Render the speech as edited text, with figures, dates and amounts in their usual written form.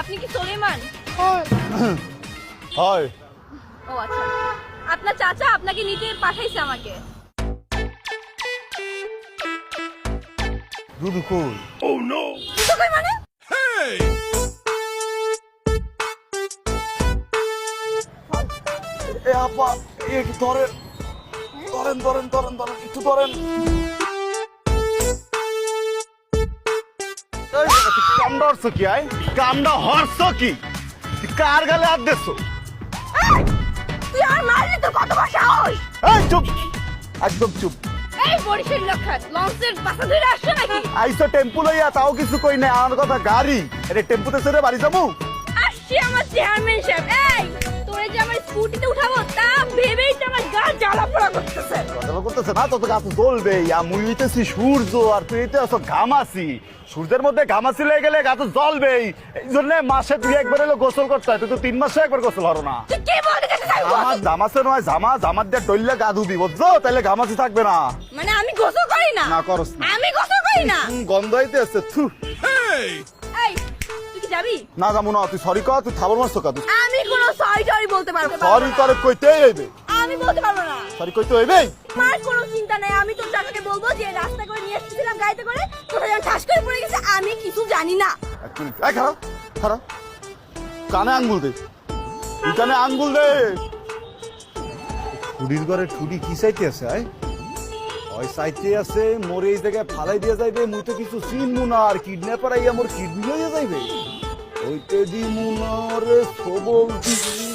আপনি কি সুলেমান? হয়। ও আচ্ছা, আপনার চাচা আপনাকে নিতে পাঠাইছে আমাকে। দুদু কই? তো কই মানে? এ আপা একটু ধরেন ধরেন ধরেন ধরেন ধরেন একটু ধরেন। কামটা হরছ কি আয়? কামটা হরছ কি? কার গালে হাত দিছো? এই, তুই আর মারলি তো কত বড় সাহস? এই চুপ, একদম চুপ। এই বরিশাল লক্ষাত লঞ্চের পাশা ধরে আসছো নাকি? আইসো টেম্পু লইয়া, তাও কিছু কই নাই। আমার কথা গাড়ি, এটা টেম্পুতে ছেড়ে বাড়ি যাবো? আসছি আমার চেয়ারম্যান সাহেব। এই, তোরে যে আমার স্কুটিতে উঠাবো তা ভেবেই তো আমার গা জ্বালা পোড়া করতেছে। কথা করতেছে না, তত গাছ জ্বলবে। মুই হইতেছি সূর্য, আর তুই হইতে আছো ঘামাসি। সূর্যের মধ্যে ঘামাসি লেগে গেলে গাছ জ্বলবেই। এই জন্য মাসে তুই একবার এলো গোসল করতে হয়, তুই তো 3 মাসে একবার গোসল হরো না। তুই কি বলতে চাচ্ছিস? আমার জামাসে নয়, জামার দিয়ে ডইলে গা ধুবি, বুঝছো? তাহলে ঘামাসি থাকবে না। মানে আমি গোসল করি না? না করস না। আমি গোসল করি না। গন্ধ হইতে আছে। থু। এই, তুই কি যাবি? না যাবো না, তুই সরি কর, তুই থাবর মারছো কা? আমি কোনো সরি টরি বলতে পারবো না। সরি করে কইতেই হইবে। আমি বলতে পারবো না। সরি কইতে হইবে। আমার কোনো চিন্তা নাই, আমি তোর চাচাকে বলবো যে রাস্তা করে নিয়ে এসেছিলাম গাড়িতে করে, তোরা যখন ঠাস করে পড়ে গেছে আমি কিছু জানি না। এক মিনিট, এই খারাপ খারাপ, কানে আঙ্গুল দে, তুই কানে আঙ্গুল দে। ঠুডির ঘরে ঠুডি কি চাইতে আছে? আয় ওই চাইতে আছে মোরে এই জায়গায় ফালাই দিয়ে যাইবে। মুই তো কিছু চিনবো না, আর কিডন্যাপার আইয়া মোর কিডনি লইয়া যাইবে। ওইতে দি মুনারে সবল দিবি।